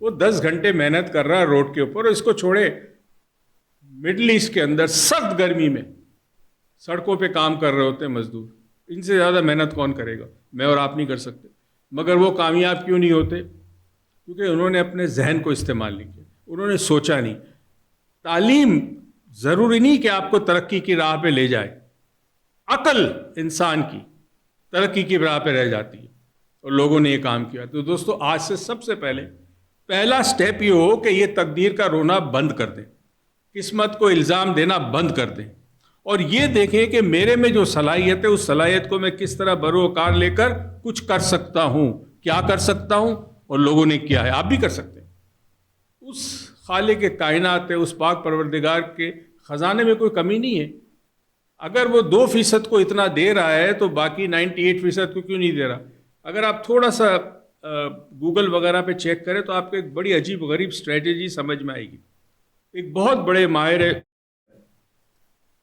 وہ 10 گھنٹے محنت کر رہا ہے روڈ کے اوپر، اور اس کو چھوڑے مڈل ایسٹ کے اندر سخت گرمی میں سڑکوں پہ کام کر رہے ہوتے ہیں مزدور. ان سے زیادہ محنت کون کرے گا؟ میں اور آپ نہیں کر سکتے. مگر وہ کامیاب کیوں نہیں ہوتے؟ کیونکہ انہوں نے اپنے ذہن کو استعمال نہیں کیا، انہوں نے سوچا نہیں. تعلیم ضروری نہیں کہ آپ کو ترقی کی راہ پہ لے جائے، عقل انسان کی ترقی کی راہ پہ رہ جاتی ہے، اور لوگوں نے یہ کام کیا. تو دوستو، آج سے سب سے پہلا سٹیپ یہ ہو کہ یہ تقدیر کا رونا بند کر دیں، قسمت کو الزام دینا بند کر دیں، اور یہ دیکھیں کہ میرے میں جو صلاحیت ہے اس صلاحیت کو میں کس طرح بروکار لے کر کچھ کر سکتا ہوں، کیا کر سکتا ہوں، اور لوگوں نے کیا ہے، آپ بھی کر سکتے ہیں. اس خالق کے کائنات ہے، اس پاک پروردگار کے خزانے میں کوئی کمی نہیں ہے. اگر وہ 2% کو اتنا دے رہا ہے تو باقی 98% کو کیوں نہیں دے رہا؟ اگر آپ تھوڑا سا گوگل وغیرہ پہ چیک کریں تو آپ کو ایک بڑی عجیب غریب اسٹریٹجی سمجھ میں آئے گی. ایک بہت بڑے ماہر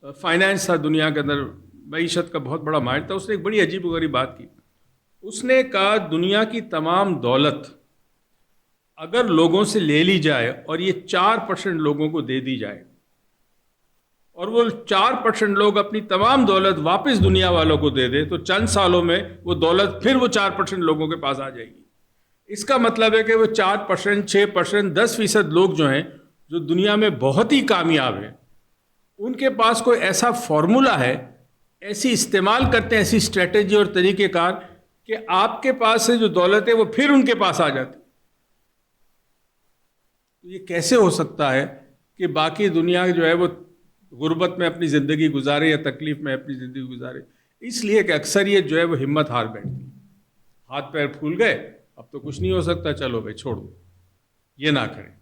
فائنانس تھا دنیا کے اندر، معیشت کا بہت بڑا ماہر تھا، اس نے ایک بڑی عجیب غریب بات کی. اس نے کہا دنیا کی تمام دولت اگر لوگوں سے لے لی جائے اور یہ 4% لوگوں کو دے دی جائے، اور وہ 4% لوگ اپنی تمام دولت واپس دنیا والوں کو دے دے، تو چند سالوں میں وہ دولت پھر وہ 4% لوگوں کے پاس آ جائے گی. اس کا مطلب ہے کہ وہ 4%، 6%، 10% لوگ جو ہیں، جو دنیا میں بہت ہی کامیاب ہیں، ان کے پاس کوئی ایسا فارمولا ہے، ایسی استعمال کرتے ہیں ایسی اسٹریٹجی اور طریقہ کار کہ آپ کے پاس سے جو دولت ہے وہ پھر ان کے پاس آ جاتی. یہ کیسے ہو سکتا ہے کہ باقی دنیا جو ہے وہ غربت میں اپنی زندگی گزارے یا تکلیف میں اپنی زندگی گزارے؟ اس لیے کہ اکثریت جو ہے وہ ہمت ہار بیٹھتی ہے، ہاتھ پیر پھول گئے، اب تو کچھ نہیں ہو سکتا، چلو بھائی چھوڑ دو. یہ نہ کریں.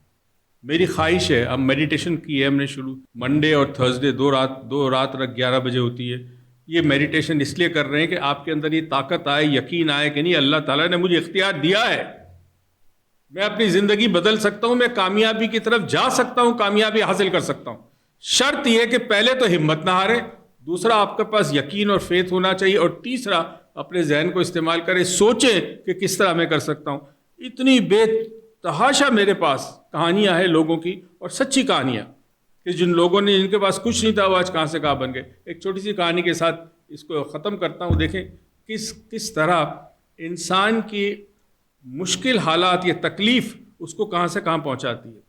میری خواہش ہے، اب میڈیٹیشن کی ہے ہم نے شروع، منڈے اور تھرسڈے دو رات 11 بجے ہوتی ہے. یہ میڈیٹیشن اس لیے کر رہے ہیں کہ آپ کے اندر یہ طاقت آئے، یقین آئے کہ نہیں، اللہ تعالیٰ نے مجھے اختیار دیا ہے، میں اپنی زندگی بدل سکتا ہوں، میں کامیابی کی طرف جا سکتا ہوں، کامیابی حاصل کر سکتا ہوں. شرط یہ کہ پہلے تو ہمت نہ ہارے، دوسرا آپ کے پاس یقین اور فیتھ ہونا چاہیے، اور تیسرا اپنے ذہن کو استعمال کرے، سوچیں کہ کس طرح میں کر سکتا ہوں. اتنی بے تحاشا میرے پاس کہانیاں ہیں لوگوں کی، اور سچی کہانیاں، کہ جن لوگوں نے، جن کے پاس کچھ نہیں تھا، وہ آج کہاں سے کہاں بن گئے. ایک چھوٹی سی کہانی کے ساتھ اس کو ختم کرتا ہوں. دیکھیں کس طرح انسان کی مشکل حالات، یہ تکلیف اس کو کہاں سے کہاں پہنچاتی ہے.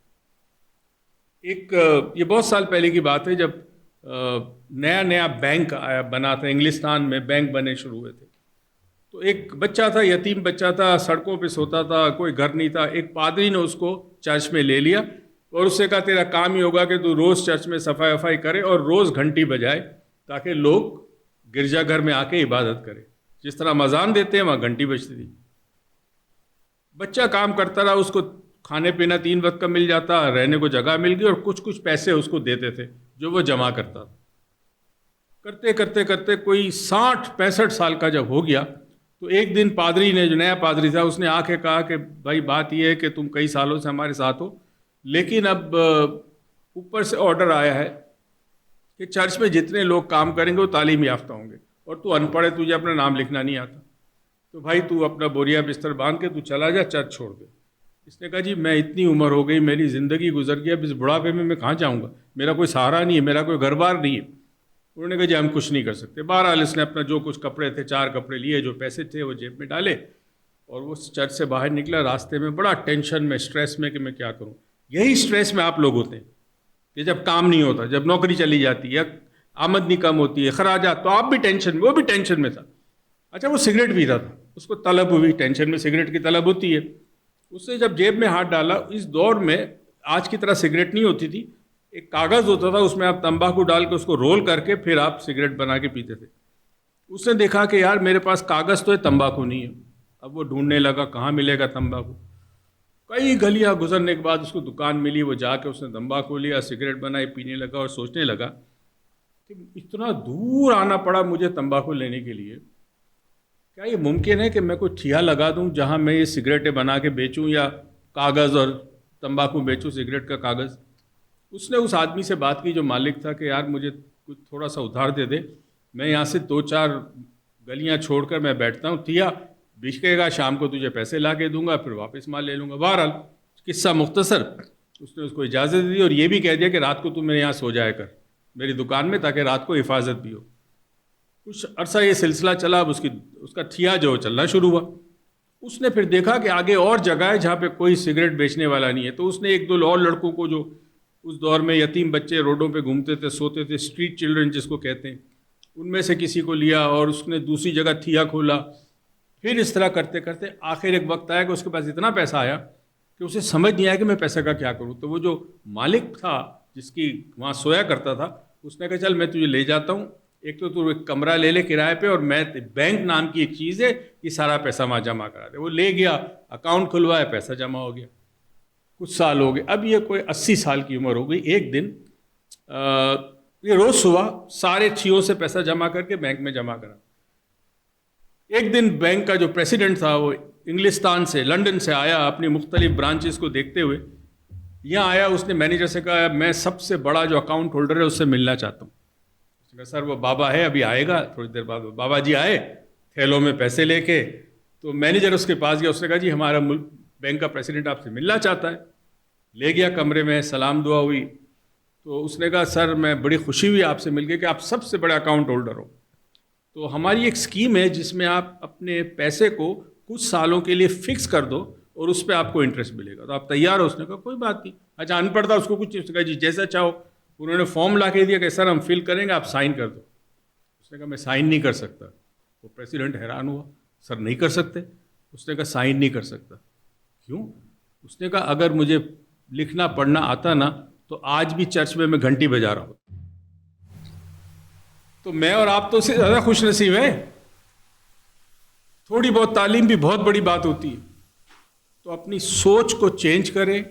یہ بہت سال پہلے کی بات ہے، جب نیا بینک بنا تھا انگلستان میں، بینک بنے شروع ہوئے تھے. تو ایک بچہ تھا، یتیم بچہ تھا، سڑکوں پہ سوتا تھا، کوئی گھر نہیں تھا. ایک پادری نے اس کو چرچ میں لے لیا اور اس سے کہا تیرا کام ہی ہوگا کہ تو روز چرچ میں صفائی وفائی کرے اور روز گھنٹی بجائے، تاکہ لوگ گرجا گھر میں آ کے عبادت کرے. جس طرح اذان دیتے ہیں وہاں گھنٹی بجتی تھی. بچہ کام کرتا رہا، اس کو کھانے پینا 3 وقت کا مل جاتا، رہنے کو جگہ مل گئی، اور کچھ پیسے اس کو دیتے تھے جو وہ جمع کرتا تھا. کرتے کرتے کوئی 60-65 سال کا جب ہو گیا تو ایک دن پادری نے، جو نیا پادری تھا، اس نے آ کے کہا کہ بھائی بات یہ ہے کہ تم کئی سالوں سے ہمارے ساتھ ہو، لیکن اب اوپر سے آرڈر آیا ہے کہ چرچ میں جتنے لوگ کام کریں گے وہ تعلیم یافتہ ہوں گے، اور تو ان پڑھ ہے، تجھے اپنا نام لکھنا نہیں آتا، تو بھائی تو اپنا بوریا بستر باندھ کے تو چلا جا، چرچ چھوڑ دے. اس نے کہا جی میں اتنی عمر ہو گئی، میری زندگی گزر گئی، اب اس بڑھاپے میں کہاں جاؤں گا، میرا کوئی سہارا نہیں ہے، میرا کوئی گھر بار نہیں ہے. انہوں نے کہا جی ہم کچھ نہیں کر سکتے. بہرحال اس نے اپنا جو کچھ کپڑے تھے، 4 کپڑے لیے، جو پیسے تھے وہ جیب میں ڈالے، اور وہ چرچ سے باہر نکلا. راستے میں بڑا ٹینشن میں، اسٹریس میں کہ میں کیا کروں. یہی اسٹریس میں آپ لوگ ہوتے ہیں کہ جب کام نہیں ہوتا، جب نوکری چلی جاتی ہے، آمدنی کم ہوتی ہے، اخراجات، تو آپ بھی ٹینشن میں، وہ بھی ٹینشن میں تھا. اچھا وہ سگریٹ پیتا تھا، اس کو طلب ہوئی، ٹینشن میں سگریٹ کی طلب ہوتی ہے. اس نے جب جیب میں ہاتھ ڈالا، اس دور میں آج کی طرح سگریٹ نہیں ہوتی تھی، ایک کاغذ ہوتا تھا، اس میں آپ تمباکو ڈال کے اس کو رول کر کے پھر آپ سگریٹ بنا کے پیتے تھے. اس نے دیکھا کہ یار میرے پاس کاغذ تو ہے، تمباکو نہیں ہے. اب وہ ڈھونڈنے لگا کہاں ملے گا تمباکو. کئی گلیاں گزرنے کے بعد اس کو دکان ملی، وہ جا کے اس نے تمباکو لیا، سگریٹ بنائی، پینے لگا، اور سوچنے لگا کہ اتنا دور آنا پڑا مجھے تمباکو لینے کے لیے، کیا یہ ممکن ہے کہ میں کوئی ٹھیہ لگا دوں جہاں میں یہ سگریٹیں بنا کے بیچوں، یا کاغذ اور تمباکو بیچوں، سگریٹ کا کاغذ. اس نے اس آدمی سے بات کی جو مالک تھا کہ یار مجھے کچھ تھوڑا سا ادھار دے دے، میں یہاں سے 2-4 گلیاں چھوڑ کر میں بیٹھتا ہوں، ٹھیہ بک گا، شام کو تجھے پیسے لا کے دوں گا، پھر واپس مال لے لوں گا. بہرحال قصہ مختصر، اس نے اس کو اجازت دی اور یہ بھی کہہ دیا کہ رات کو تو میرے یہاں سو جایا کر میری دکان میں، تاکہ رات کو حفاظت بھی ہو۔ کچھ عرصہ یہ سلسلہ چلا، اب اس کا ٹھیا جو چلنا شروع ہوا۔ اس نے پھر دیکھا کہ آگے اور جگہ ہے جہاں پہ کوئی سگریٹ بیچنے والا نہیں ہے، تو اس نے ایک دو اور لڑکوں کو، جو اس دور میں یتیم بچے روڈوں پہ گھومتے تھے، سوتے تھے، اسٹریٹ چلڈرن جس کو کہتے ہیں، ان میں سے کسی کو لیا اور اس نے دوسری جگہ ٹھیا کھولا۔ پھر اس طرح کرتے کرتے آخر ایک وقت آیا کہ اس کے پاس اتنا پیسہ آیا کہ اسے سمجھ نہیں آیا کہ میں پیسے کا کیا کروں۔ تو وہ جو مالک تھا جس کی وہاں سویا کرتا تھا، اس نے کہا چل میں تجھے لے جاتا ہوں، ایک تو ایک کمرہ لے لے کرائے پہ، اور میں بینک نام کی ایک چیز ہے، یہ سارا پیسہ وہاں جمع کرا دے۔ وہ لے گیا، اکاؤنٹ کھلوایا، پیسہ جمع ہو گیا۔ کچھ سال ہو گئے، اب یہ کوئی 80 سال کی عمر ہو گئی۔ ایک دن یہ روز صبح سارے ٹھیوں سے پیسہ جمع کر کے بینک میں جمع کرا۔ ایک دن بینک کا جو پریسیڈنٹ تھا وہ انگلستان سے، لنڈن سے آیا، اپنی مختلف برانچز کو دیکھتے ہوئے یہاں آیا۔ اس نے مینیجر سے کہا میں سب سے بڑا جو اکاؤنٹ ہولڈر ہے اس سے ملنا چاہتا ہوں۔ اس نے کہا سر وہ بابا ہے، ابھی آئے گا تھوڑی دیر بعد۔ بابا جی آئے تھیلوں میں پیسے لے کے، تو مینیجر اس کے پاس گیا، اس نے کہا جی ہمارا بینک کا پریسیڈنٹ آپ سے ملنا چاہتا ہے۔ لے گیا کمرے میں، سلام دعا ہوئی، تو اس نے کہا سر میں بڑی خوشی ہوئی آپ سے مل کے کہ آپ سب سے بڑے اکاؤنٹ ہولڈر ہو، تو ہماری ایک اسکیم ہے جس میں آپ اپنے پیسے کو کچھ سالوں کے لیے فکس کر دو اور اس پہ آپ کو انٹرسٹ ملے گا، تو آپ تیار ہو؟ اس نے کہا کوئی بات نہیں۔ اچھا ان پڑھ تھا، اس کو کچھ نہیں، اس نے کہا جی جیسا چاہو۔ انہوں نے فارم لا کے دیا کہ سر ہم فل کریں گے، آپ سائن کر دو۔ اس نے کہا میں سائن نہیں کر سکتا۔ وہ پریسیڈنٹ حیران ہوا، سر نہیں کر سکتے؟ اس نے کہا سائن نہیں کر سکتا۔ کیوں؟ اس نے کہا اگر مجھے لکھنا پڑھنا آتا نا تو آج بھی چرچ میں گھنٹی بجا رہا ہوں۔ تو میں اور آپ تو اس سے زیادہ خوش نصیب ہیں۔ تھوڑی بہت تعلیم بھی بہت بڑی بات ہوتی ہے۔ تو اپنی سوچ کو چینج کریں،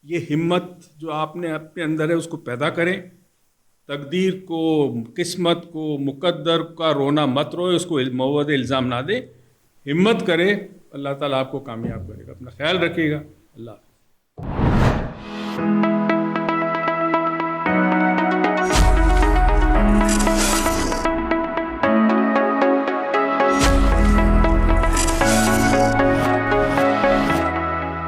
یہ ہمت جو آپ نے اپنے اندر ہے اس کو پیدا کریں۔ تقدیر کو، قسمت کو، مقدر کا رونا مت روئے، اس کو موعد الزام نہ دے، ہمت کرے، اللہ تعالیٰ آپ کو کامیاب کرے گا۔ اپنا خیال رکھیے گا، اللہ حافظ۔